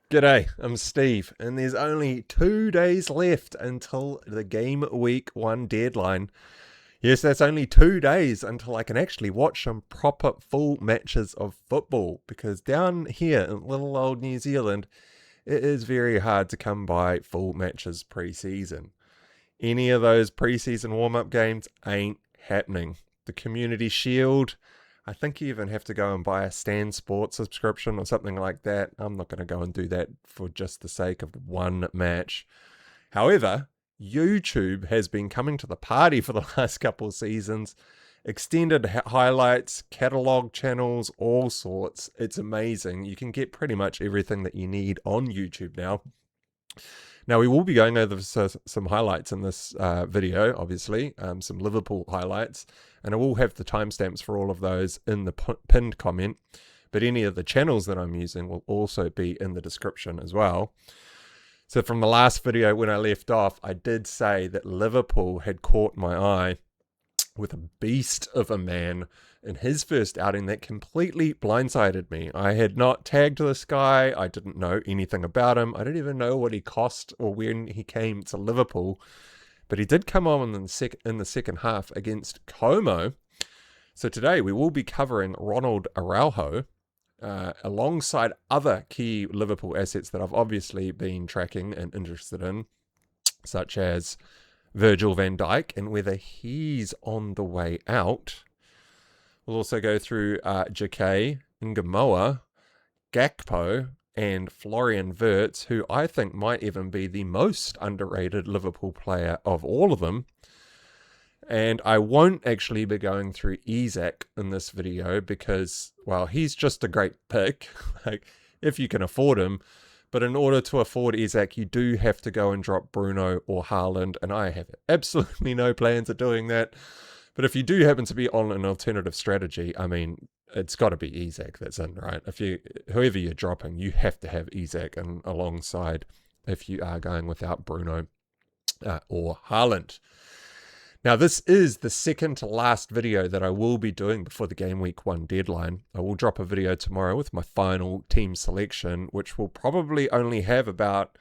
G'day, I'm Steve, and there's only 2 days left until the Game Week 1 deadline. Yes, that's only 2 days until I can actually watch some proper full matches of football, because down here in little old New Zealand, it is very hard to come by full matches pre-season. Any of those pre-season warm-up games ain't happening. The Community Shield, I think you even have to go and buy a Stan Sport subscription or something like that. I'm not going to go and do that for just the sake of one match. However, YouTube has been coming to the party for the last couple of seasons. Extended highlights, catalog channels, all sorts. It's amazing. You can get pretty much everything that you need on YouTube now. Now, we will be going over some highlights in this video, obviously, some Liverpool highlights, and I will have the timestamps for all of those in the pinned comment, but any of the channels that I'm using will also be in the description as well. So from the last video when I left off, I did say that Liverpool had caught my eye with a beast of a man in his first outing that completely blindsided me. I had not tagged this guy. I didn't know anything about him. I didn't even know what he cost or when he came to Liverpool. But he did come on in the second half against Como. So today we will be covering Ronald Araujo alongside other key Liverpool assets that I've obviously been tracking and interested in, such as Virgil van Dijk and whether he's on the way out. We'll also go through Jacquet, Ngumoha, Gakpo, and Florian Wirtz, who I think might even be the most underrated Liverpool player of all of them. And I won't actually be going through Isak in this video because, well, he's just a great pick, like if you can afford him. But in order to afford Isak, you do have to go and drop Bruno or Haaland, and I have absolutely no plans of doing that. But if you do happen to be on an alternative strategy, I mean, it's got to be Isak that's in, right? Whoever you're dropping, you have to have Isak and alongside if you are going without Bruno or Haaland. Now, this is the second to last video that I will be doing before the Game Week 1 deadline. I will drop a video tomorrow with my final team selection, which will probably only have about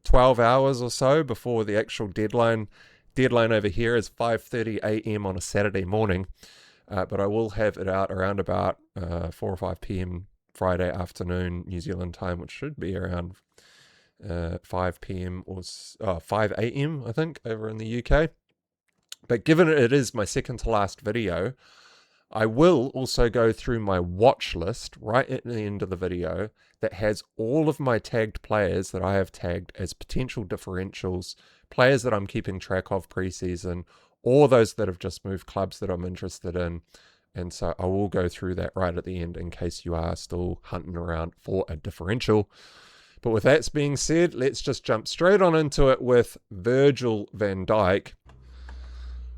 12 hours or so before the actual deadline. Deadline over here is 5:30 a.m. on a Saturday morning, but I will have it out around about 4 or 5 p.m. Friday afternoon New Zealand time, which should be around 5 p.m. or 5 a.m. I think over in the UK. But given it is my second to last video, I will also go through my watch list right at the end of the video that has all of my tagged players that I have tagged as potential differentials, players that I'm keeping track of pre-season, or those that have just moved clubs that I'm interested in. And so I will go through that right at the end in case you are still hunting around for a differential. But with that being said, let's just jump straight on into it with Virgil van Dijk.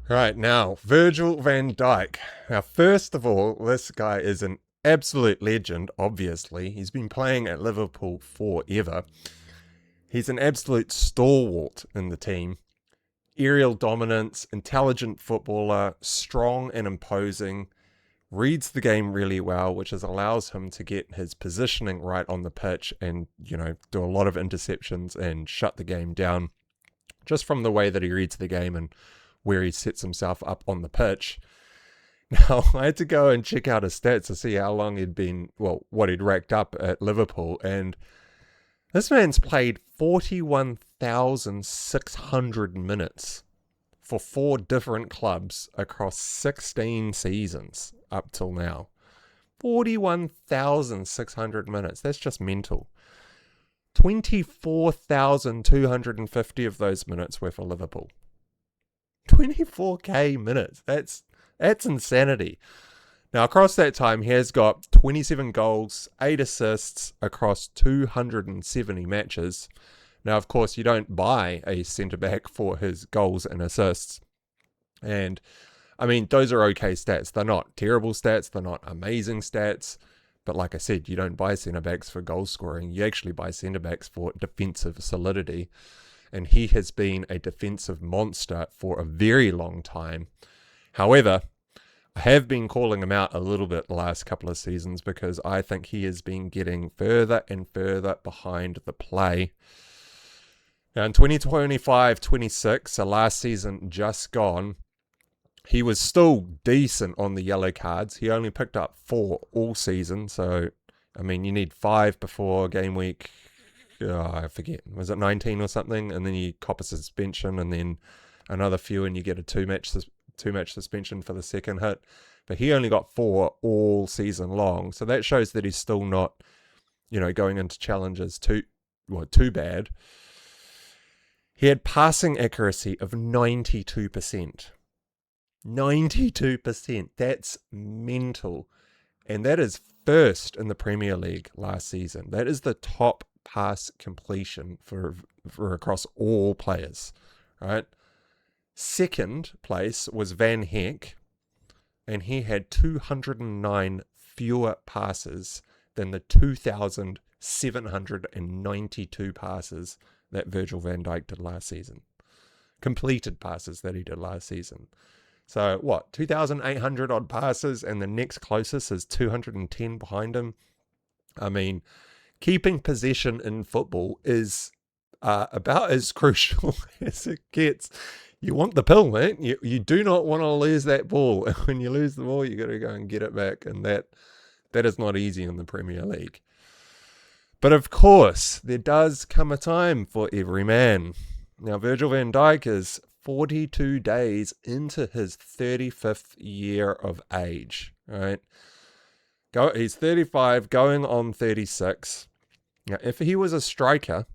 Right, now, Virgil van Dijk. Now, first of all, this guy is an absolute legend, obviously. He's been playing at Liverpool forever. He's an absolute stalwart in the team. Aerial dominance, intelligent footballer, strong and imposing, reads the game really well, which allows him to get his positioning right on the pitch and, do a lot of interceptions and shut the game down just from the way that he reads the game and where he sets himself up on the pitch. Now, I had to go and check out his stats to see how long he'd been, what he'd racked up at Liverpool, and this man's played 41,600 minutes for 4 different clubs across 16 seasons up till now. 41,600 minutes. That's just mental. 24,250 of those minutes were for Liverpool. 24k minutes. That's insanity. Now, across that time, he has got 27 goals, 8 assists across 270 matches. Now, of course, you don't buy a centre-back for his goals and assists. And, I mean, those are okay stats. They're not terrible stats. They're not amazing stats. But like I said, you don't buy centre-backs for goal scoring. You actually buy centre-backs for defensive solidity. And he has been a defensive monster for a very long time. However, I have been calling him out a little bit the last couple of seasons because I think he has been getting further and further behind the play. Now in 2025-26, so last season just gone, he was still decent on the yellow cards. He only picked up 4 all season. So, I mean, you need 5 before game week, I forget, was it 19 or something? And then you cop a suspension and then another few and you get a two-match suspension for the second hit. But he only got 4 all season long. So that shows that he's still not, going into challenges too bad. He had passing accuracy of 92%. 92%. That's mental. And that is first in the Premier League last season. That is the top pass completion for across all players, right? Second place was Van Heck, and he had 209 fewer passes than the 2,792 passes that Virgil van Dijk did last season. Completed passes that he did last season. So, 2,800 odd passes, and the next closest is 210 behind him. I mean, keeping possession in football is about as crucial as it gets. You want the pill, man. You do not want to lose that ball. When you lose the ball, you got to go and get it back, and that is not easy in the Premier League. But of course, there does come a time for every man. Now, Virgil van Dijk is 42 days into his 35th year of age, right? He's 35, going on 36. Now, if he was a striker,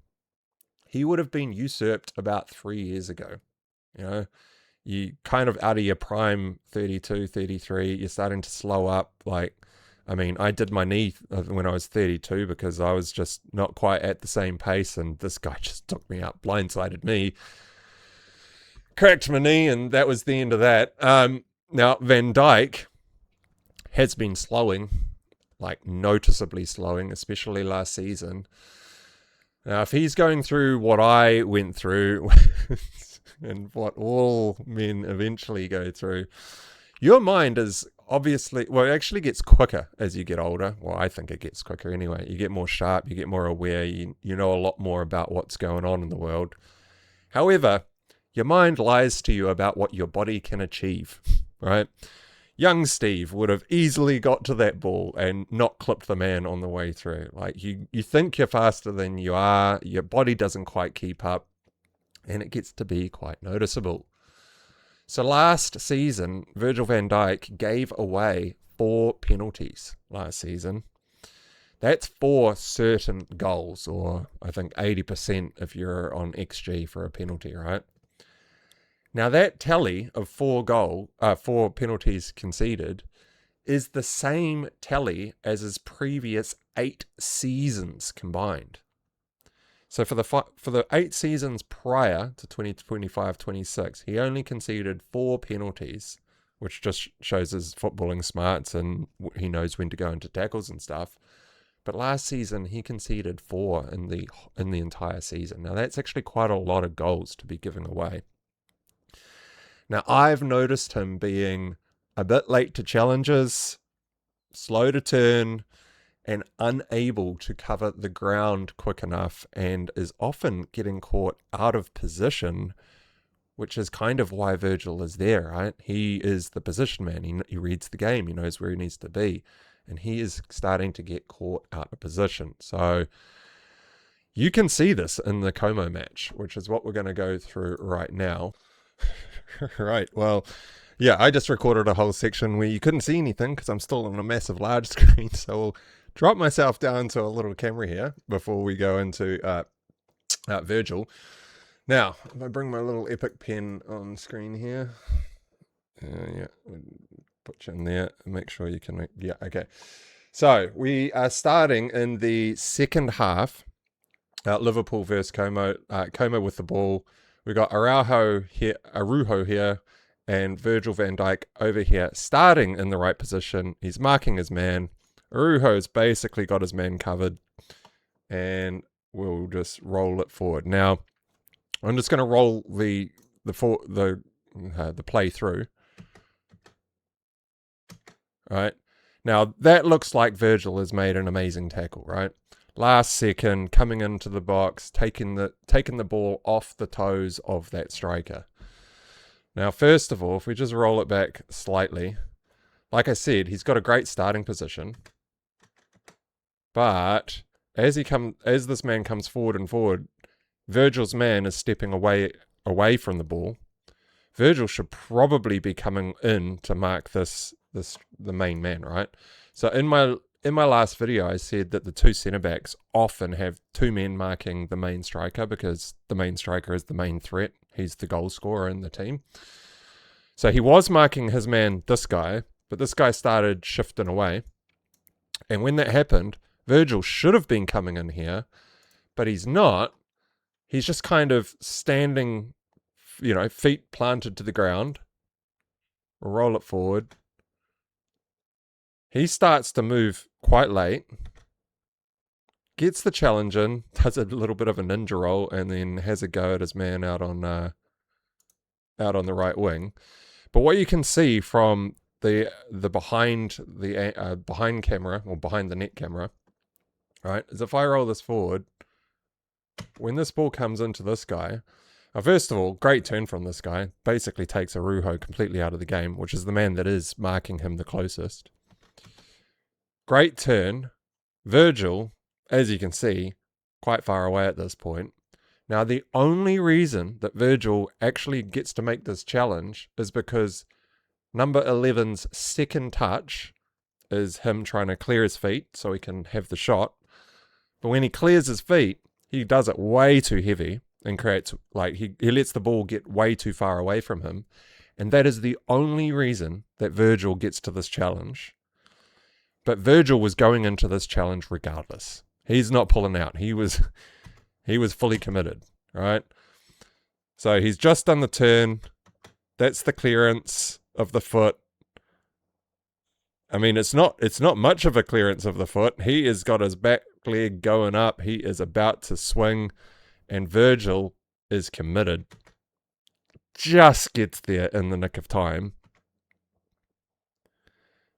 he would have been usurped about 3 years ago. You kind of out of your prime 32, 33, you're starting to slow up. I did my knee when I was 32 because I was just not quite at the same pace, and this guy just took me out, blindsided me, cracked my knee, and that was the end of that. Now, Van Dijk has been slowing, noticeably slowing, especially last season. Now, if he's going through what I went through and what all men eventually go through, your mind is obviously, it actually gets quicker as you get older. Well, I think it gets quicker anyway. You get more sharp, you get more aware, you know a lot more about what's going on in the world. However, your mind lies to you about what your body can achieve, right? Young Steve would have easily got to that ball and not clipped the man on the way through. You think you're faster than you are, your body doesn't quite keep up, and it gets to be quite noticeable. So last season, Virgil van Dijk gave away 4 penalties last season. That's 4 certain goals, or I think 80% if you're on XG for a penalty, right? Now that tally of 4 penalties conceded is the same tally as his previous 8 seasons combined. So for the 8 seasons prior to 2025-26, he only conceded 4 penalties, which just shows his footballing smarts and he knows when to go into tackles and stuff. But last season he conceded 4 in the entire season. Now that's actually quite a lot of goals to be giving away. Now I've noticed him being a bit late to challenges, slow to turn, and unable to cover the ground quick enough, and is often getting caught out of position, which is kind of why Virgil is there, right? He is the position man. He reads the game. He knows where he needs to be, and he is starting to get caught out of position. So you can see this in the Como match, which is what we're going to go through right now. Right, well, yeah, I just recorded a whole section where you couldn't see anything because I'm still on a massive large screen, so we'll drop myself down to a little camera here before we go into Virgil. Now, if I bring my little epic pen on screen here, yeah, put you in there, make sure you can, yeah, okay. So, we are starting in the second half, Liverpool versus Como, Como with the ball. We got Araujo here, and Virgil van Dijk over here, starting in the right position. He's marking his man. Araujo's basically got his man covered, and we'll just roll it forward. Now, I'm just going to roll the play through. right? Now, that looks like Virgil has made an amazing tackle, right? Last second, coming into the box, taking the ball off the toes of that striker. Now, first of all, if we just roll it back slightly, like I said, he's got a great starting position. But as this man comes forward and forward, Virgil's man is stepping away from the ball. Virgil should probably be coming in to mark the main man, right? So in my last video, I said that the two centre backs often have two men marking the main striker because the main striker is the main threat. He's the goal scorer in the team. So he was marking his man, this guy, but this guy started shifting away. And when that happened, Virgil should have been coming in here, but he's not. He's just kind of standing, feet planted to the ground. We'll roll it forward. He starts to move quite late, gets the challenge in, does a little bit of a ninja roll, and then has a go at his man out on the right wing. But what you can see from the behind camera, or behind the net camera, right, is if I roll this forward, when this ball comes into this guy, first of all, great turn from this guy, basically takes Araujo completely out of the game, which is the man that is marking him the closest. Great turn. Virgil, as you can see, quite far away at this point. Now, the only reason that Virgil actually gets to make this challenge is because number 11's second touch is him trying to clear his feet so he can have the shot. But when he clears his feet, he does it way too heavy and creates, he lets the ball get way too far away from him. And that is the only reason that Virgil gets to this challenge. But Virgil was going into this challenge regardless. He's not pulling out. He was fully committed, right? So he's just done the turn. That's the clearance of the foot. I mean, it's not much of a clearance of the foot. He has got his back leg going up. He is about to swing, and Virgil is committed. Just gets there in the nick of time.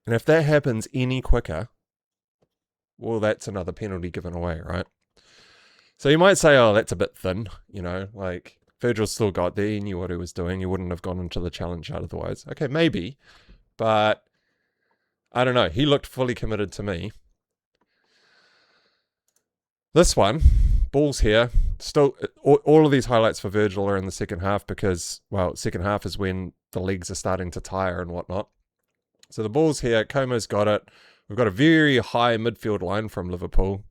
And if that happens any quicker, well, that's another penalty given away, right? So you might say, oh, that's a bit thin, Virgil still got there, he knew what he was doing, he wouldn't have gone into the challenge otherwise. Okay, maybe, but I don't know, he looked fully committed to me. This one, ball's here, still, all of these highlights for Virgil are in the second half because, second half is when the legs are starting to tire and whatnot. So the ball's here, Como's got it. We've got a very high midfield line from Liverpool.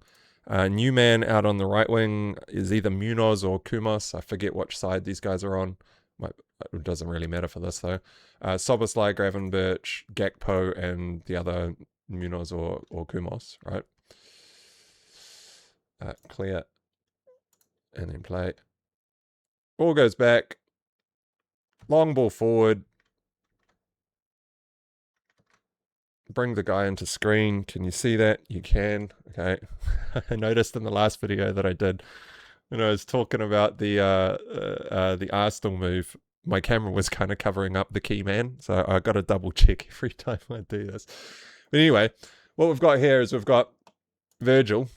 New man out on the right wing is either Munoz or Kumos. I forget which side these guys are on. It doesn't really matter for this though. Szoboszlai, Gravenberch, Gakpo, and the other Munoz or Kumos, right? Clear. And then play. Ball goes back. Long ball forward. Bring the guy into screen. Can you see that? You can. Okay. I noticed in the last video that I did when I was talking about the Arsenal move, my camera was kind of covering up the key man. So I got to double check every time I do this. But anyway, what we've got here is we've got Virgil.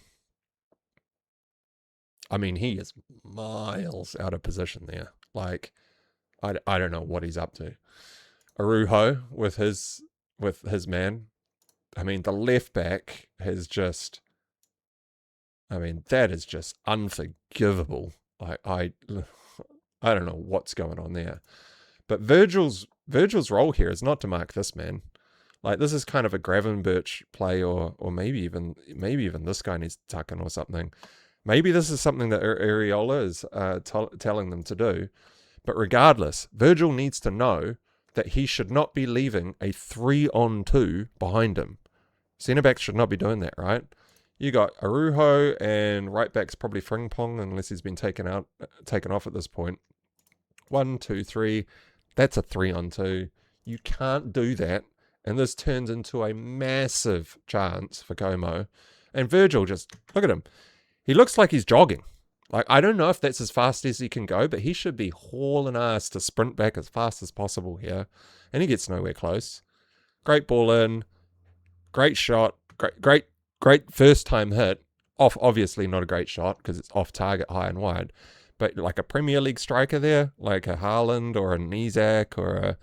I mean, he is miles out of position there. I don't know what he's up to. Araujo with his man. I mean, the left back has just, that is just unforgivable. I don't know what's going on there. But Virgil's role here is not to mark this man. This is kind of a Gravenberch play, or maybe even this guy needs to tuck in or something. Maybe this is something that Areola is telling them to do. But regardless, Virgil needs to know that he should not be leaving a 3-on-2 behind him. Centre backs should not be doing that, right? You got Araujo, and right back's probably Frimpong unless he's been taken off at this point. 1, 2, 3. That's a 3-on-2. You can't do that. And this turns into a massive chance for Como. And Virgil, just look at him. He looks like he's jogging. I don't know if that's as fast as he can go, but he should be hauling ass to sprint back as fast as possible here. And he gets nowhere close. Great ball in. great shot, great first time hit. Obviously not a great shot because it's off target, high and wide. But like a Premier League striker there, like a Haaland or an Isak or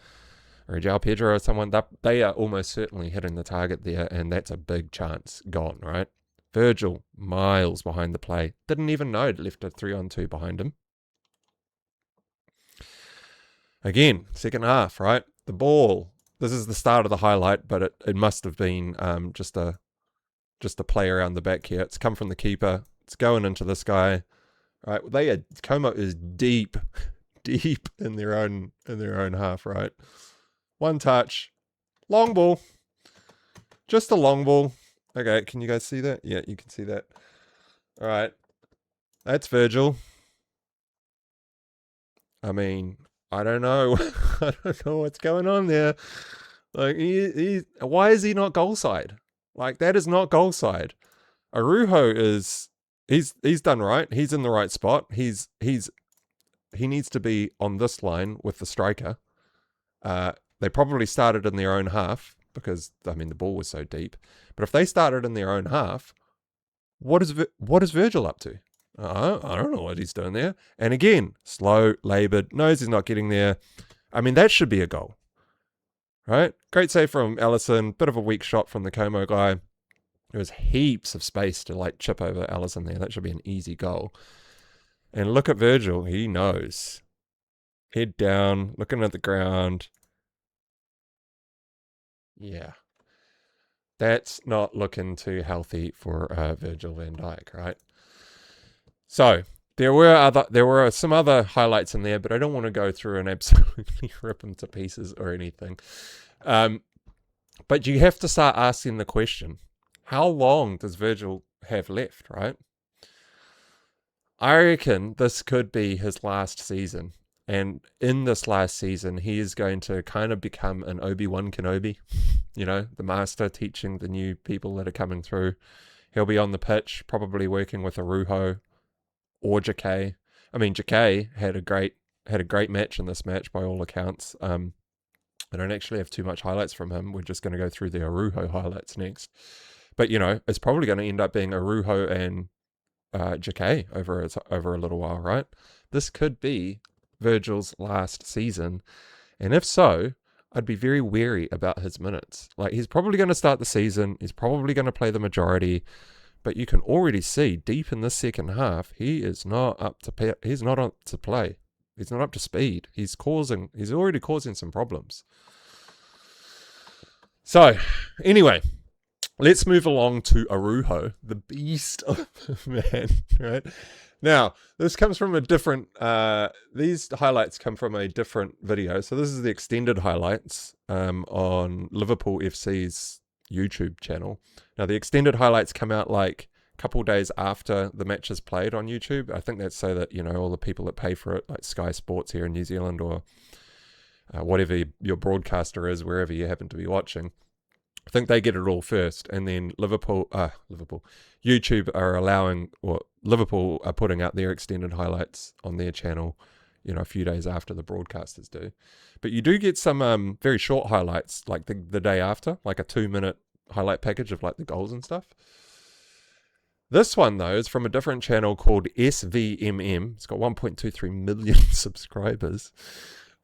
a João Pedro or someone, they are almost certainly hitting the target there, and that's a big chance gone, right? Virgil, miles behind the play. Didn't even know it left a 3-on-2 behind him. Again, second half, right? The ball. This is the start of the highlight, but it must have been just a play around the back here. It's come from the keeper. It's going into this guy. Right? Como is deep in their own half, right? One touch. Long ball. Just a long ball. Okay, can you guys see that? Yeah, you can see that. All right. That's Virgil. I mean, I don't know. I don't know what's going on there. Like, why is he not goal side? Like, that is not goal side. Araujo he's done right. He's in the right spot. He needs to be on this line with the striker. They probably started in their own half because, I mean, the ball was so deep. But if they started in their own half, what is Virgil up to? I don't know what he's doing there. And again, slow, laboured, knows he's not getting there. I mean, that should be a goal, right? Great save from Alisson. Bit of a weak shot from the Como guy. There was heaps of space to like chip over Alisson there. That should be an easy goal. And look at Virgil. He knows. Head down, looking at the ground. Yeah. That's not looking too healthy for Virgil van Dijk, right? So there were some other highlights in there, but I don't want to go through and absolutely rip them to pieces or anything. But you have to start asking the question, how long does Virgil have left, right? I reckon this could be his last season. And in this last season, he is going to kind of become an Obi-Wan Kenobi, you know, the master teaching the new people that are coming through. He'll be on the pitch, probably working with Araujo or Jacquet. I mean, Jacquet had a great match in this match by all accounts. I don't actually have too much highlights from him. We're just going to go through the Araujo highlights next. But, you know, it's probably going to end up being Araujo and Jacquet over a little while, right? This could be Virgil's last season, and if so, I'd be very wary about his minutes. Like, he's probably going to start the season, he's probably going to play the majority, but you can already see deep in this second half, he is not up to play. He's not up to speed. He's already causing some problems. So, anyway, let's move along to Araujo, the beast of a man, right? Now, this comes from a different, these highlights come from a different video. So this is the extended highlights on Liverpool FC's YouTube channel. Now, the extended highlights come out like a couple days after the match is played on YouTube. I think that's so that, you know, all the people that pay for it, like Sky Sports here in New Zealand or whatever your broadcaster is, wherever you happen to be watching, I think they get it all first, and then YouTube are allowing, or Liverpool are putting out their extended highlights on their channel, you know, a few days after the broadcasters do. But you do get some very short highlights, like the day after, like a 2-minute highlight package of like the goals and stuff. This one, though, is from a different channel called SVMM. It's got 1.23 million subscribers.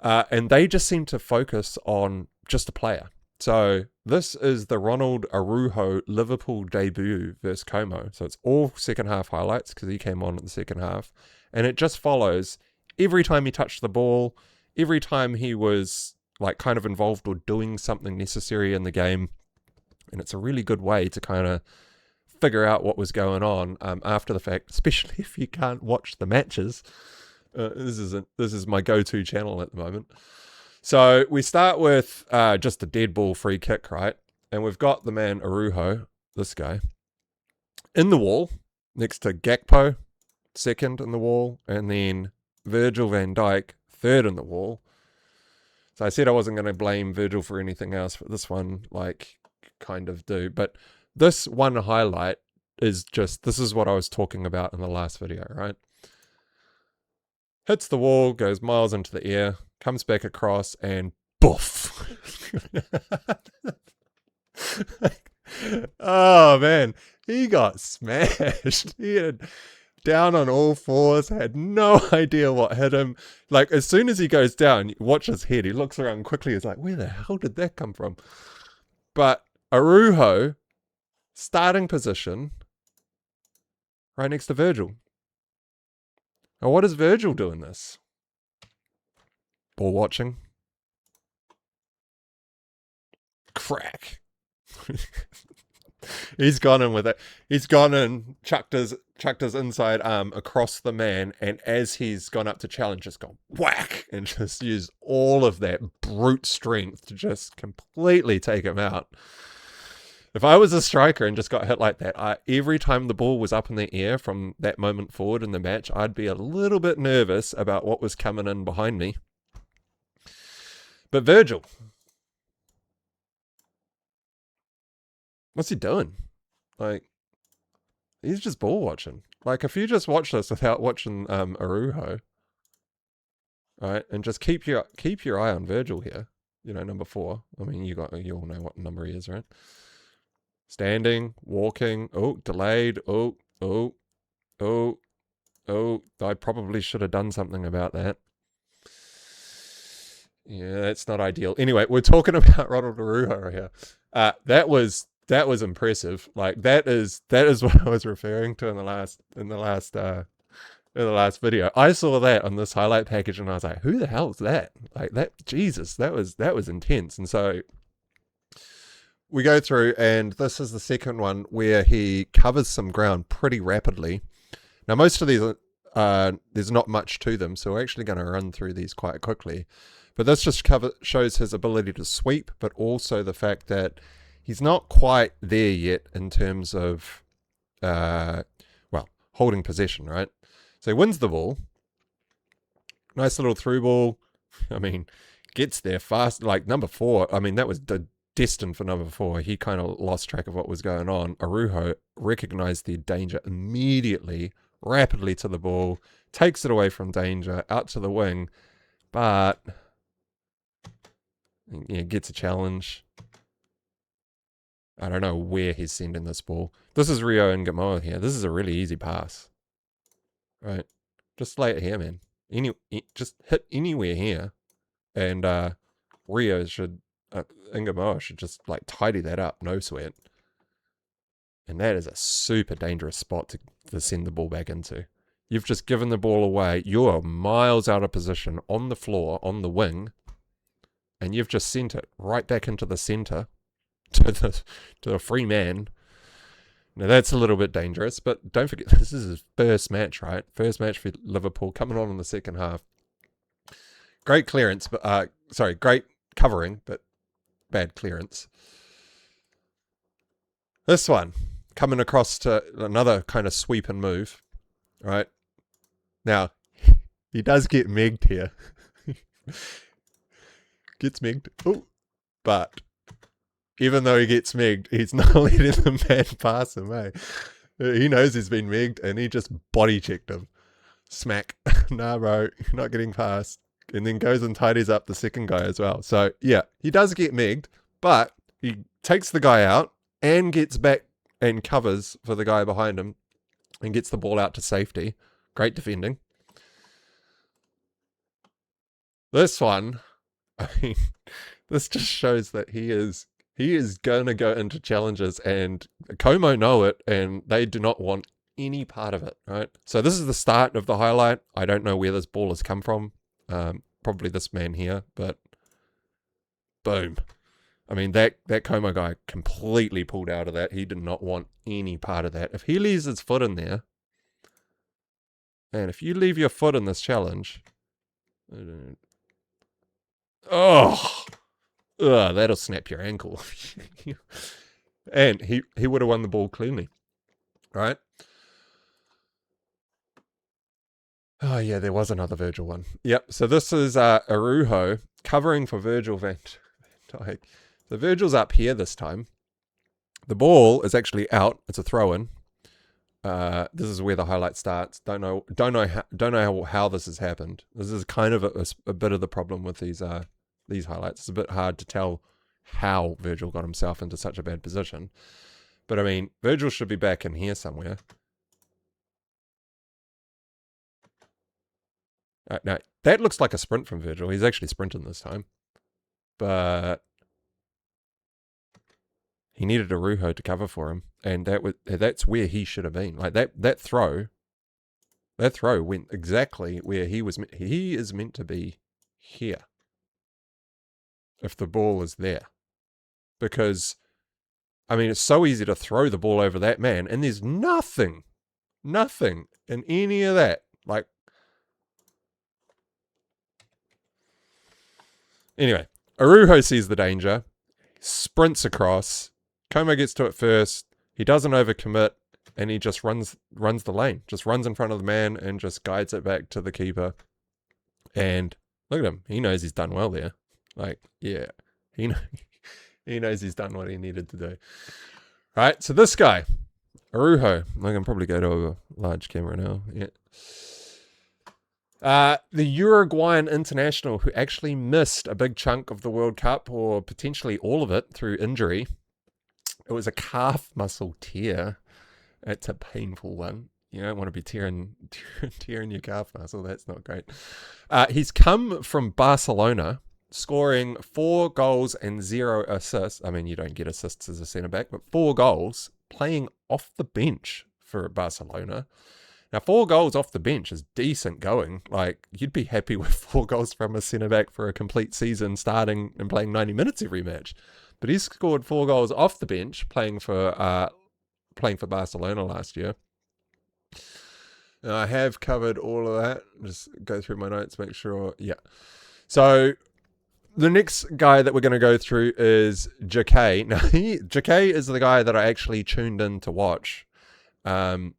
And they just seem to focus on just a player. So this is the Ronald Araujo Liverpool debut versus Como. So it's all second half highlights because he came on in the second half. And it just follows every time he touched the ball, every time he was like kind of involved or doing something necessary in the game. And it's a really good way to kind of figure out what was going on after the fact, especially if you can't watch the matches. This is my go-to channel at the moment. So we start with just a dead ball free kick, right? And we've got the man Araujo, this guy, in the wall next to Gakpo, second in the wall, and then Virgil van Dijk, third in the wall. So I said I wasn't going to blame Virgil for anything else, but this one, like, kind of do. But this one highlight is just, this is what I was talking about in the last video, right? Hits the wall, goes miles into the air, comes back across, and boof. Oh man, he got smashed. He had down on all fours, had no idea what hit him. Like, as soon as he goes down, you watch his head, he looks around quickly, he's like, where the hell did that come from? But Araujo, starting position, right next to Virgil. Now, what is Virgil doing this? Ball watching. Crack. He's gone in with it. He's gone in, chucked his inside arm across the man, and as he's gone up to challenge, just gone whack and just used all of that brute strength to just completely take him out. If I was a striker and just got hit like that, every time the ball was up in the air from that moment forward in the match, I'd be a little bit nervous about what was coming in behind me. But Virgil, what's he doing? Like, he's just ball watching. Like, if you just watch this without watching Araujo, right, and just keep your eye on Virgil here. You know, number 4. I mean, you all know what number he is, right? Standing, walking. Oh, delayed. Oh. I probably should have done something about that. Yeah, that's not ideal. Anyway, we're talking about Ronald Araujo here. That was impressive. Like, that is what I was referring to in the last video. I saw that on this highlight package and I was like, who the hell is that? Like, that, Jesus, that was intense. And so we go through, and this is the second one where he covers some ground pretty rapidly. Now, most of these, there's not much to them, so we're actually going to run through these quite quickly. But this just shows his ability to sweep, but also the fact that he's not quite there yet in terms of, holding possession, right? So he wins the ball. Nice little through ball. I mean, gets there fast. Like, number 4, I mean, that was destined for number 4. He kind of lost track of what was going on. Araujo recognized the danger immediately, rapidly to the ball, takes it away from danger, out to the wing, but yeah, gets a challenge. I don't know where he's sending this ball. This is Rio Ngumoha here. This is a really easy pass. Right? Just lay it here, man. Just hit anywhere here. And Ngumoha should just like tidy that up, no sweat. And that is a super dangerous spot to send the ball back into. You've just given the ball away. You're miles out of position on the floor, on the wing. And you've just sent it right back into the center to the free man. Now that's a little bit dangerous, but don't forget, this is his first match, right? First match for Liverpool, coming on in the second half. Great clearance, but great covering, but bad clearance. This one, coming across to another kind of sweep and move, right? Now, he does get megged here. Gets megged. Oh, but even though he gets megged, he's not letting the man pass him, eh? He knows he's been megged, and he just body checked him. Smack. Nah, bro, you're not getting past. And then goes and tidies up the second guy as well. So, yeah, he does get megged, but he takes the guy out and gets back and covers for the guy behind him and gets the ball out to safety. Great defending. This one, I mean, this just shows that he is going to go into challenges, and Como know it, and they do not want any part of it, right? So this is the start of the highlight. I don't know where this ball has come from. Probably this man here, but boom. I mean, that Como guy completely pulled out of that. He did not want any part of that. If he leaves his foot in there, and if you leave your foot in this challenge, that'll snap your ankle. And he would have won the ball cleanly, right? Oh, yeah, there was another Virgil one. Yep, so this is Araujo covering for Virgil van Dijk. So Virgil's up here this time. The ball is actually out. It's a throw-in. This is where the highlight starts. Don't know how this has happened. This is kind of a bit of the problem with these highlights. It's a bit hard to tell how Virgil got himself into such a bad position. But I mean, Virgil should be back in here somewhere. No, that looks like a sprint from Virgil. He's actually sprinting this time. But he needed Araujo to cover for him. And that's where he should have been. Like that throw went exactly where he is meant to be here. If the ball is there. Because, I mean, it's so easy to throw the ball over that man, and there's nothing in any of that. Like, anyway, Araujo sees the danger, sprints across, Como gets to it first, he doesn't overcommit, and he just runs the lane, just runs in front of the man and just guides it back to the keeper. And look at him, he knows he's done well there. Like, yeah, he knows he's done what he needed to do. Right, so this guy, Araujo, I can probably go to a large camera now. Yeah. The Uruguayan international who actually missed a big chunk of the World Cup, or potentially all of it, through injury. It was a calf muscle tear. It's a painful one. You don't want to be tearing your calf muscle. That's not great. He's come from Barcelona, scoring 4 goals and 0 assists. I mean, you don't get assists as a centre-back, but 4 goals, playing off the bench for Barcelona. Now, 4 goals off the bench is decent going. Like, you'd be happy with 4 goals from a centre-back for a complete season, starting and playing 90 minutes every match. But he's scored 4 goals off the bench, playing for Barcelona last year. Now, I have covered all of that. Just go through my notes, make sure. Yeah. So, the next guy that we're going to go through is Jacquet. Now, Jacquet is the guy that I actually tuned in to watch. I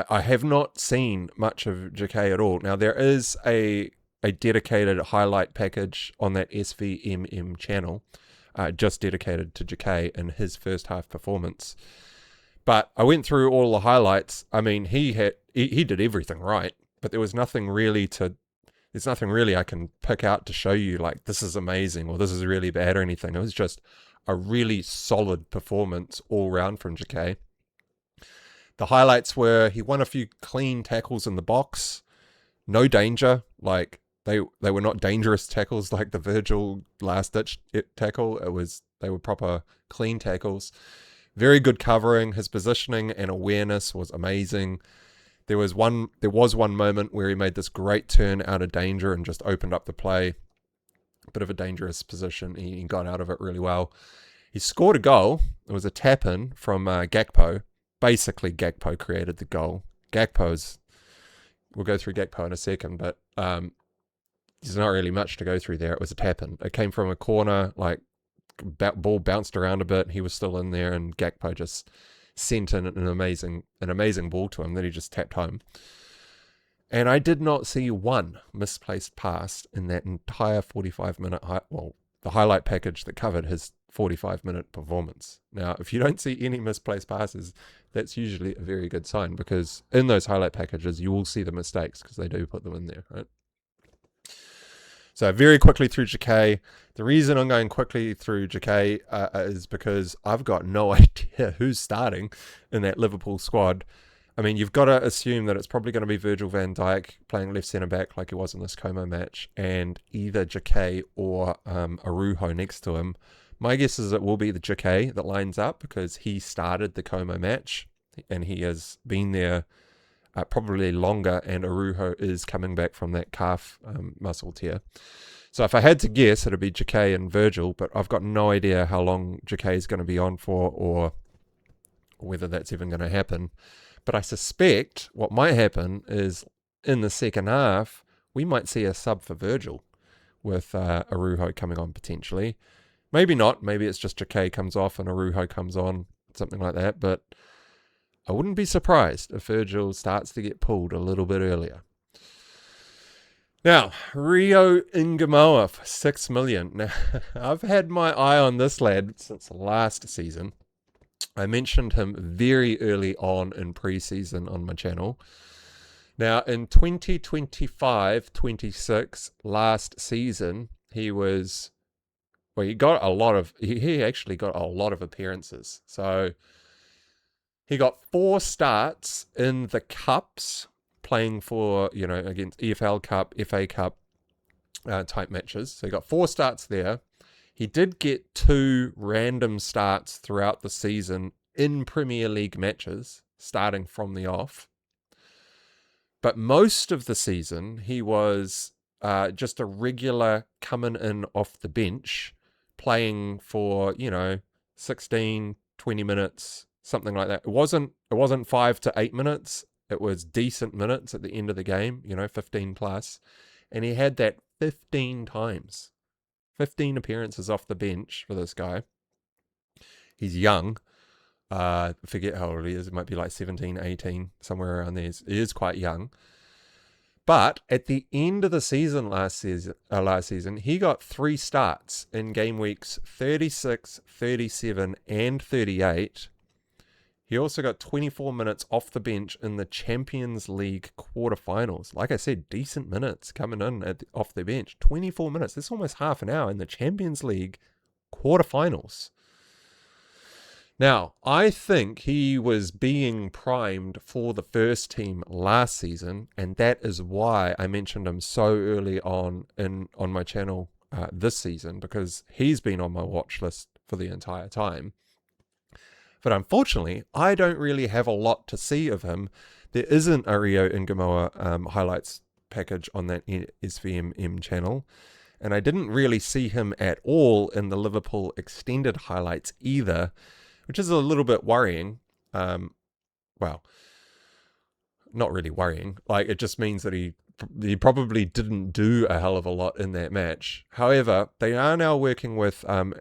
have not seen much of Jacquet at all. Now, there is a dedicated highlight package on that SVMM channel, just dedicated to Jacquet and his first half performance. But I went through all the highlights. I mean, he did everything right, but there's nothing really I can pick out to show you, like, this is amazing or this is really bad or anything. It was just a really solid performance all round from Jacquet. The highlights were he won a few clean tackles in the box, no danger. Like, they were not dangerous tackles like the Virgil last ditch tackle. They were proper clean tackles. Very good covering. His positioning and awareness was amazing. There was one moment where he made this great turn out of danger and just opened up the play. Bit of a dangerous position. He got out of it really well. He scored a goal. It was a tap-in from Gakpo. Basically, Gakpo created the goal. We'll go through Gakpo in a second, but there's not really much to go through there. It was a tap-in. It came from a corner, like, ball bounced around a bit. He was still in there, and Gakpo just sent in an amazing ball to him that he just tapped home. And I did not see one misplaced pass in that entire 45-minute, the highlight package that covered his 45-minute performance. Now, if you don't see any misplaced passes, that's usually a very good sign, because in those highlight packages, you will see the mistakes because they do put them in there, right? So very quickly through Jacquet. The reason I'm going quickly through Jacquet is because I've got no idea who's starting in that Liverpool squad. I mean, you've got to assume that it's probably going to be Virgil van Dijk playing left centre-back like he was in this Como match, and either Jacquet or Araujo next to him. My guess is it will be the Jacquet that lines up, because he started the Como match, and he has been there probably longer, and Araujo is coming back from that calf muscle tear. So if I had to guess, it'd be Jacquet and Virgil, but I've got no idea how long Jacquet is going to be on for, or whether that's even going to happen. But I suspect what might happen is in the second half, we might see a sub for Virgil with Araujo coming on potentially. Maybe not. Maybe it's just Jacquet comes off and Araujo comes on, something like that. But I wouldn't be surprised if Virgil starts to get pulled a little bit earlier. Now, Rio Ngumoha for 6 million. Now, I've had my eye on this lad since last season. I mentioned him very early on in pre-season on my channel. Now, in 2025-26, last season, he was well, he got a lot of, he actually got a lot of appearances. So he got 4 starts in the cups, playing for, against EFL Cup, FA Cup type matches. So he got 4 starts there. He did get 2 random starts throughout the season in Premier League matches, starting from the off. But most of the season, he was just a regular coming in off the bench, playing for, 16, 20 minutes, something like that. It wasn't 5 to 8 minutes. It was decent minutes at the end of the game, 15 plus. And he had that 15 times. 15 appearances off the bench for this guy. He's young. Forget how old he is. It might be like 17, 18, somewhere around there. He is quite young. But at the end of the season last season, he got 3 starts in game weeks 36, 37, and 38. He also got 24 minutes off the bench in the Champions League quarterfinals. Like I said, decent minutes coming in off the bench. 24 minutes. That's almost half an hour in the Champions League quarterfinals. Now, I think he was being primed for the first team last season, and that is why I mentioned him so early on my channel this season, because he's been on my watch list for the entire time. But unfortunately, I don't really have a lot to see of him. There isn't a Rio Ngumoha highlights package on that SVMM channel. And I didn't really see him at all in the Liverpool extended highlights either, which is a little bit worrying. Well, not really worrying. Like, it just means that he probably didn't do a hell of a lot in that match. However, they are now working with Andoni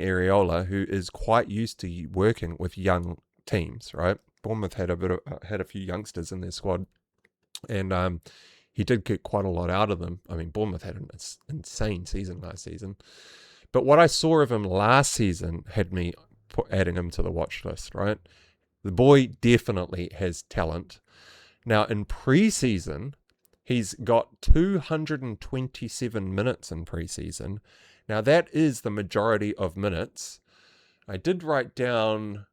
Iraola, who is quite used to working with young teams, right? Bournemouth had a few youngsters in their squad, and he did get quite a lot out of them. I mean, Bournemouth had an insane season last season. But what I saw of him last season had me adding him to the watch list, right? The boy definitely has talent. Now, in pre-season, he's got 227 minutes in pre-season. Now, that is the majority of minutes. I did write down,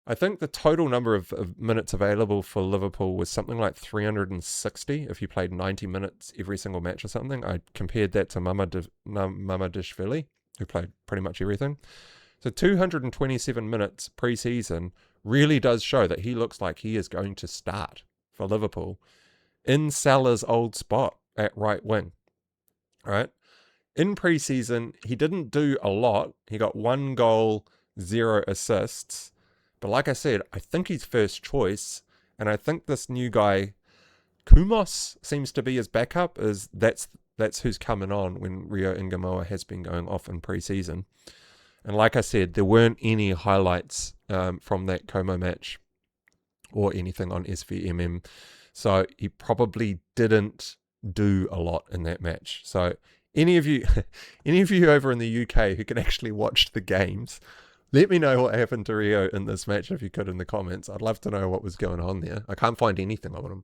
I think the total number of minutes available for Liverpool was something like 360 if you played 90 minutes every single match or something. I compared that to Mamadishvili, who played pretty much everything. So 227 minutes pre-season really does show that he looks like he is going to start for Liverpool in Salah's old spot at right wing. All right. In pre-season, he didn't do a lot. He got 1 goal, 0 assists. But like I said, I think he's first choice. And I think this new guy, Kumos, seems to be his backup. That's who's coming on when Rio Ngumoha has been going off in pre-season. And like I said, there weren't any highlights from that Como match or anything on SVMM. So he probably didn't do a lot in that match. So any of you over in the UK who can actually watch the games, let me know what happened to Rio in this match if you could in the comments. I'd love to know what was going on there. I can't find anything on him.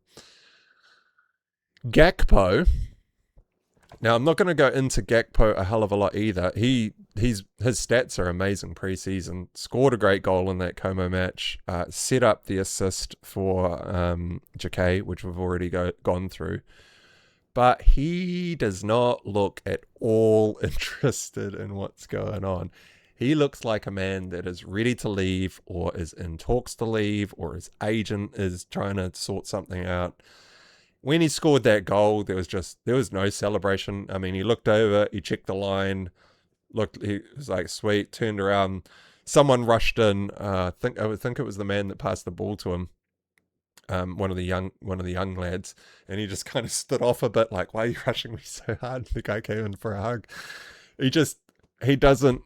Gakpo. Now, I'm not going to go into Gakpo a hell of a lot either. His stats are amazing pre-season. Scored a great goal in that Como match. Set up the assist for Jacquet, which we've already gone through. But he does not look at all interested in what's going on. He looks like a man that is ready to leave, or is in talks to leave, or his agent is trying to sort something out. When he scored that goal, there was no celebration. I mean, he looked over, he checked the line, he was like, sweet, turned around. Someone rushed in. I think it was the man that passed the ball to him, one of the young lads, and he just kind of stood off a bit, like, why are you rushing me so hard? The guy came in for a hug. He doesn't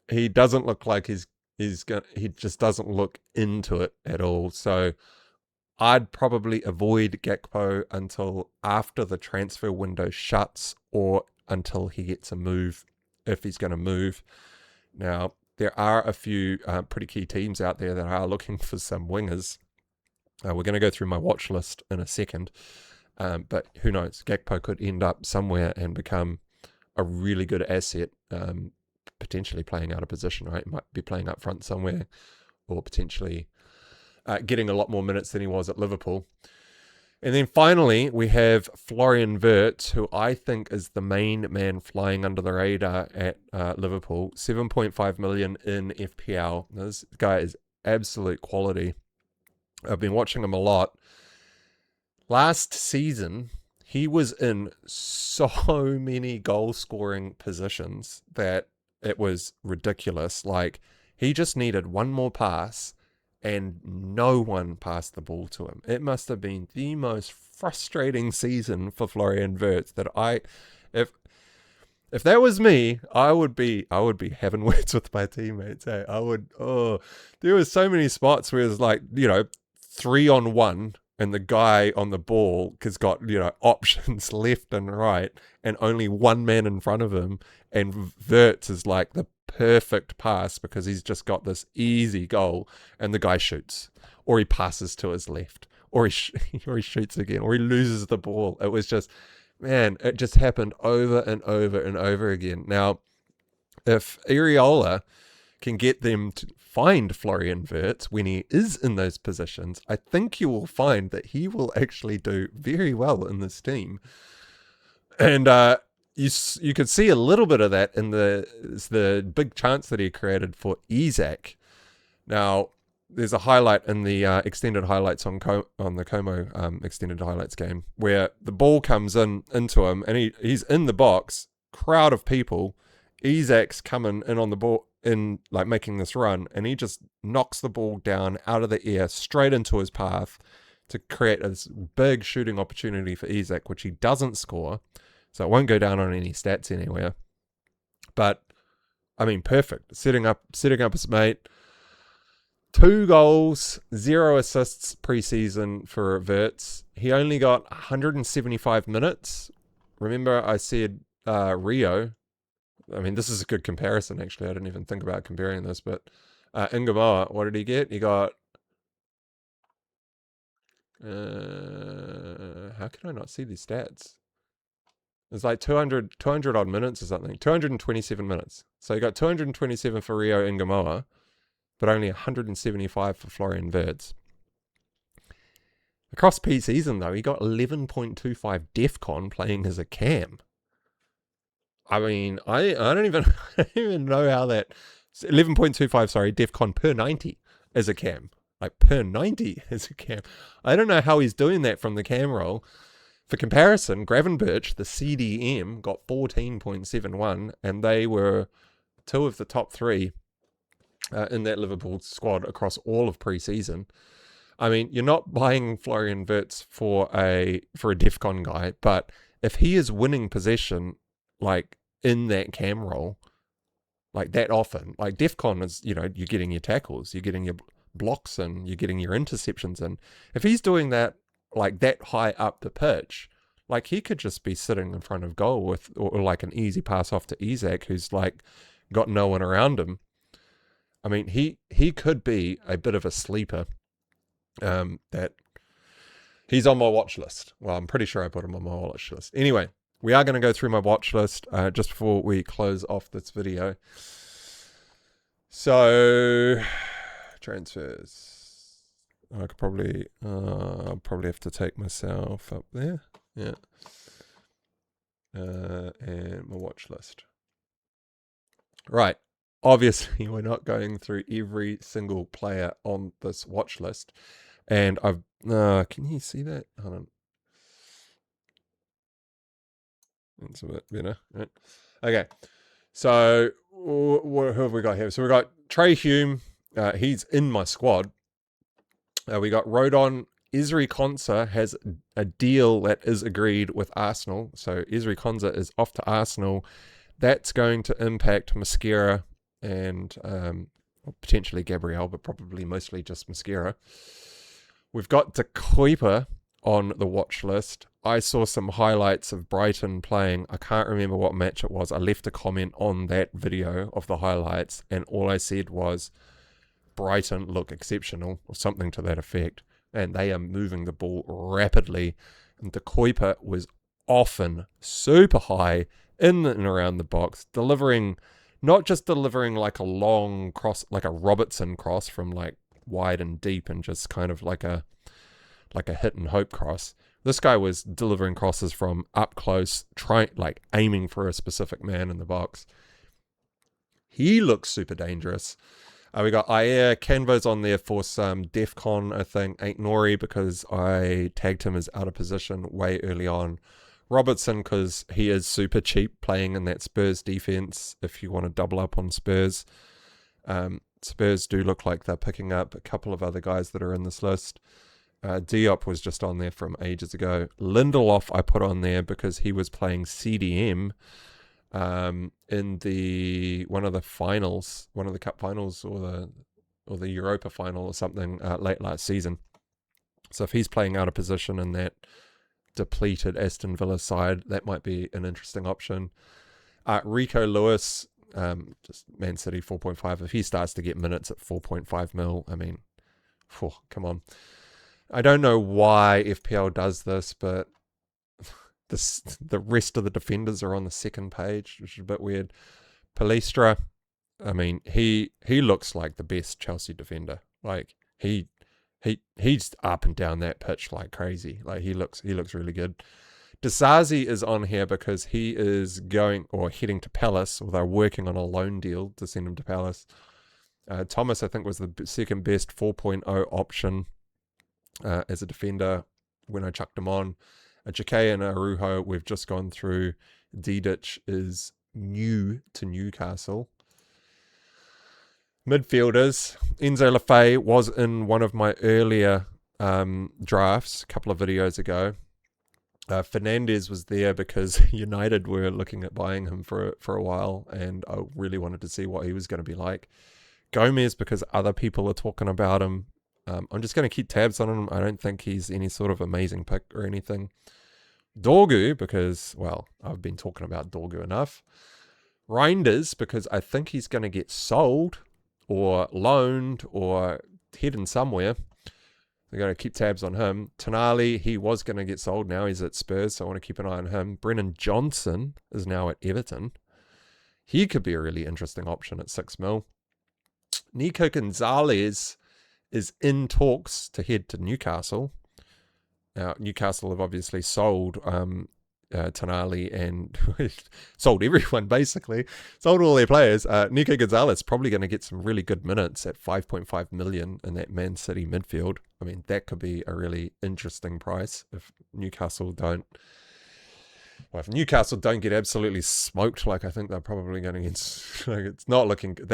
look like he just doesn't look into it at all. So I'd probably avoid Gakpo until after the transfer window shuts, or until he gets a move, if he's going to move. Now, there are a few pretty key teams out there that are looking for some wingers. We're going to go through my watch list in a second. But who knows? Gakpo could end up somewhere and become a really good asset, potentially playing out of position, right? Might be playing up front somewhere, or potentially getting a lot more minutes than he was at Liverpool. And then finally, we have Florian Wirtz, who I think is the main man flying under the radar at Liverpool. 7.5 million in FPL. Now, this guy is absolute quality. I've been watching him a lot. Last season, he was in so many goal-scoring positions that it was ridiculous. Like, he just needed one more pass, and no one passed the ball to him. It must have been the most frustrating season for Florian Wirtz that if that was me, I would be having words with my teammates. Hey, there was so many spots where it was like, 3-on-1, and the guy on the ball has got, options left and right, and only one man in front of him, and Wirtz is like the perfect pass because he's just got this easy goal, and the guy shoots, or he passes to his left, or he shoots again, or he loses the ball. It was just, man, it just happened over and over and over again. Now, if Areola can get them to find Florian Wirtz when he is in those positions, I think you will find that he will actually do very well in this team. And you could see a little bit of that in the big chance that he created for Isaac. Now, there's a highlight in the extended highlights on the Como extended highlights game where the ball comes into him, and he's in the box, crowd of people. Isaac's coming in on the ball, in like making this run, and he just knocks the ball down out of the air straight into his path to create this big shooting opportunity for Isaac, which he doesn't score, so it won't go down on any stats anywhere. But I mean, perfect. Setting up his mate. 2 goals, 0 assists preseason for Wirtz. He only got 175 minutes. Remember, I said Rio. I mean, this is a good comparison, actually. I didn't even think about comparing this, but Ngumoha, what did he get? He got... how can I not see these stats? It's like 200 odd minutes or something. 227 minutes. So he got 227 for Rio Ngumoha, but only 175 for Florian Wirtz. Across pre-season, though, he got 11.25 DEFCON playing as a cam. I mean, I don't even know how that... 11.25, sorry, DEFCON per 90 as a cam. Like, per 90 as a cam. I don't know how he's doing that from the cam role. For comparison, Gravenberch, the CDM, got 14.71, and they were 2 of the top 3 in that Liverpool squad across all of pre-season. I mean, you're not buying Florian Wirtz for a DEFCON guy, but if he is winning possession, like, in that cam role, like, that often, like, DEFCON is, you're getting your tackles, you're getting your blocks, and you're getting your interceptions, and if he's doing that, like, that high up the pitch, like, he could just be sitting in front of goal with, or like, an easy pass off to Isaac, who's, like, got no one around him. I mean, he could be a bit of a sleeper. That he's on my watch list. Well, I'm pretty sure I put him on my watch list. Anyway, we are going to go through my watch list just before we close off this video. So, transfers. I could probably, I'll probably have to take myself up there. Yeah. And my watch list. Right. Obviously, we're not going through every single player on this watch list. And I've... can you see that? Hold on. That's a bit better. Right. Okay. So, who have we got here? So, we've got Trey Hume. He's in my squad. We got Rodon. Ezri Konsa has a deal that is agreed with Arsenal. So, Ezri Konsa is off to Arsenal. That's going to impact Mosquera and potentially Gabriel, but probably mostly just Mosquera. We've got De Kuiper on the watch list. I saw some highlights of Brighton playing. I can't remember what match it was. I left a comment on that video of the highlights, and all I said was, Brighton look exceptional, or something to that effect, and they are moving the ball rapidly. And De Kuiper was often super high in and around the box, delivering, not just delivering like a long cross, like a Robertson cross from like wide and deep and just kind of like a hit and hope cross. This guy was delivering crosses from up close, like aiming for a specific man in the box. He looks super dangerous. We got Ayer, Canvo's on there for some DEFCON, I think. Ain't Nori because I tagged him as out of position way early on. Robertson because he is super cheap playing in that Spurs defense if you want to double up on Spurs. Spurs do look like they're picking up a couple of other guys that are in this list. Diop was just on there from ages ago. Lindelof I put on there because he was playing CDM in one of the finals, one of the cup finals or the Europa final or something late last season. So if he's playing out of position in that depleted Aston Villa side, that might be an interesting option. Rico Lewis, just Man City 4.5. If he starts to get minutes at 4.5 mil, I mean, come on. I don't know why FPL does this, but the rest of the defenders are on the second page, which is a bit weird. Palestra, I mean, he looks like the best Chelsea defender. Like he's up and down that pitch like crazy. Like he looks really good. Desazi is on here because he is going or heading to Palace, or they're working on a loan deal to send him to Palace. Thomas, I think, was the second best 4.0 option as a defender when I chucked him on. Jacquet and Araujo, we've just gone through. Didic is new to Newcastle. Midfielders, Enzo Lefebvre was in one of my earlier drafts a couple of videos ago. Fernandes was there because United were looking at buying him for a while, and I really wanted to see what he was going to be like. Gomez because other people are talking about him. I'm just going to keep tabs on him. I don't think he's any sort of amazing pick or anything. Dorgu because, well, I've been talking about Dorgu enough. Reinders because I think he's going to get sold or loaned or hidden somewhere. We're going to keep tabs on him. Tonali, he was going to get sold. Now he's at Spurs, so I want to keep an eye on him. Brennan Johnson is now at Everton. He could be a really interesting option at 6 mil. Nico Gonzalez is in talks to head to Newcastle. Now, Newcastle have obviously sold Tonali and sold everyone, basically. Sold all their players. Nico Gonzalez probably going to get some really good minutes at 5.5 million in that Man City midfield. I mean, that could be a really interesting price if Newcastle don't get absolutely smoked, like I think they're probably going to get. Like, it's not looking good.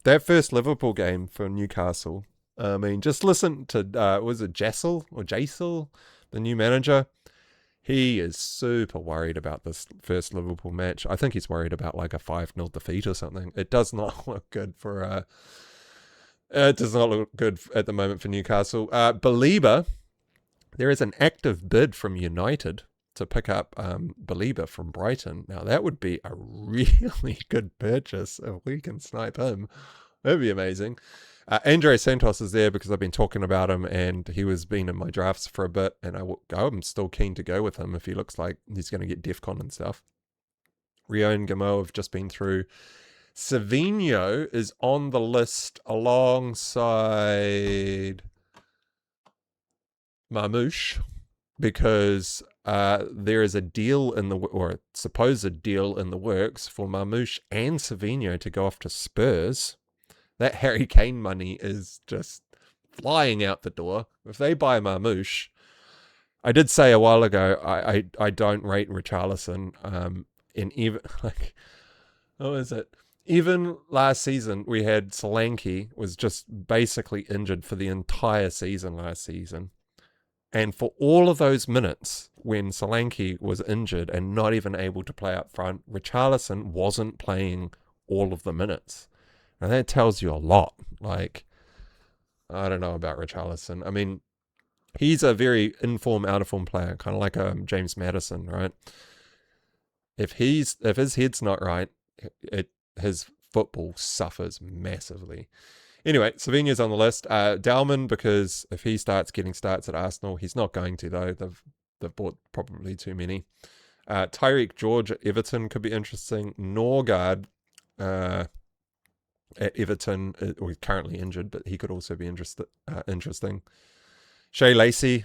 That first Liverpool game for Newcastle. I mean, just listen to was it Jaisel, the new manager? He is super worried about this first Liverpool match. I think he's worried about like a 5-0 defeat or something. It does not look good for. It does not look good at the moment for Newcastle. Belieber, there is an active bid from United to pick up Belieber from Brighton. Now that would be a really good purchase if we can snipe him. That'd be amazing. Andre Santos is there because I've been talking about him and he was been in my drafts for a bit, and I'm still keen to go with him if he looks like he's going to get DEFCON and stuff. Rio Ngumoha have just been through. Savinho is on the list alongside Marmoush because there is a deal or a supposed deal in the works for Marmoush and Savinho to go off to Spurs. That Harry Kane money is just flying out the door. If they buy Marmoush, I did say a while ago, I don't rate Richarlison. And even, like, what was it? Even last season, we had Solanke was just basically injured for the entire season last season. And for all of those minutes when Solanke was injured and not even able to play up front, Richarlison wasn't playing all of the minutes. And that tells you a lot. Like, I don't know about Richarlison. I mean, he's a very in-form, out-of-form player, kind of like James Maddison, right? If his head's not right, his football suffers massively. Anyway, Savinho's on the list. Dalman, because if he starts getting starts at Arsenal, he's not going to though. They've bought probably too many. Tyreek George at Everton could be interesting. Norgard at Everton, or he's currently injured, but he could also be interesting. Shea Lacey.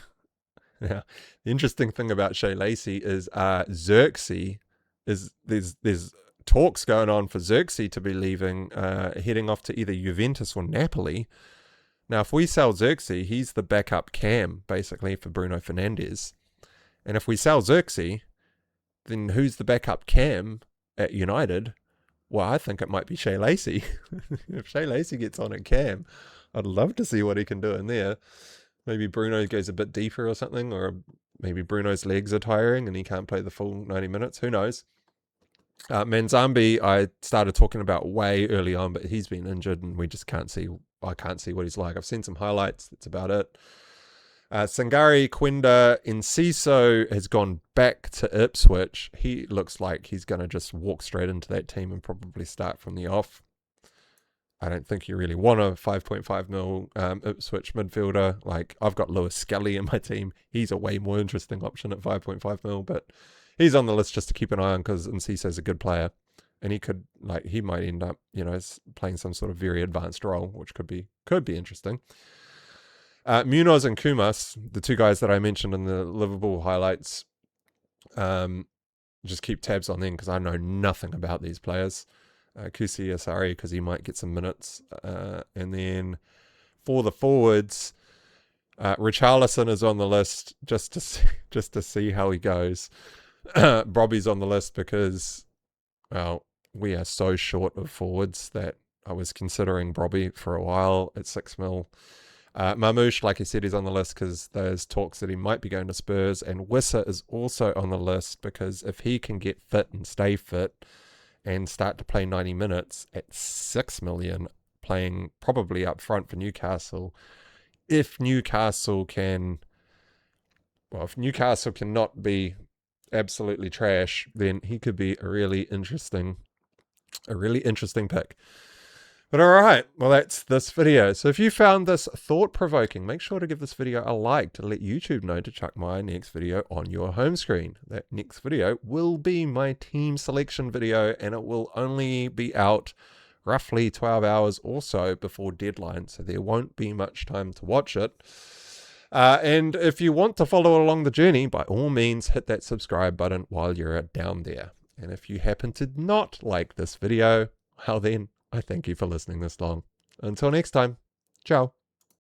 Yeah, the interesting thing about Shea Lacey is Xerxes is there's talks going on for Xerxes to be leaving, heading off to either Juventus or Napoli. Now, if we sell Xerxes, he's the backup cam basically for Bruno Fernandes, and if we sell Xerxes, then who's the backup cam at United? Well, I think it might be Shea Lacey. If Shea Lacey gets on at cam, I'd love to see what he can do in there. Maybe Bruno goes a bit deeper or something, or maybe Bruno's legs are tiring and he can't play the full 90 minutes. Who knows? Manzambi, I started talking about way early on, but he's been injured and we just can't see. I can't see what he's like. I've seen some highlights. That's about it. Sangari, Quinda, Enciso has gone back to Ipswich. He looks like he's going to just walk straight into that team and probably start from the off. I don't think you really want a 5.5 mil Ipswich midfielder. Like, I've got Lewis Skelly in my team. He's a way more interesting option at 5.5 mil, but he's on the list just to keep an eye on because Enciso's a good player. And he might end up, playing some sort of very advanced role, which could be interesting. Munoz and Kumas, the two guys that I mentioned in the Liverpool highlights, just keep tabs on them because I know nothing about these players. Kusi Asari because he might get some minutes. And then for the forwards, Richarlison is on the list just to see how he goes. Bobby's on the list because, well, we are so short of forwards that I was considering Bobby for a while at 6 mil. Mamouche, like I said, is on the list because there's talks that he might be going to Spurs, and Wissa is also on the list because if he can get fit and stay fit and start to play 90 minutes at 6 million, playing probably up front for Newcastle, if Newcastle cannot be absolutely trash, then he could be a really interesting pick. But all right, well, that's this video. So if you found this thought-provoking, make sure to give this video a like to let YouTube know to chuck my next video on your home screen. That next video will be my team selection video, and it will only be out roughly 12 hours or so before deadline, so there won't be much time to watch it. And if you want to follow along the journey, by all means, hit that subscribe button while you're down there. And if you happen to not like this video, well then, I thank you for listening this long. Until next time, ciao.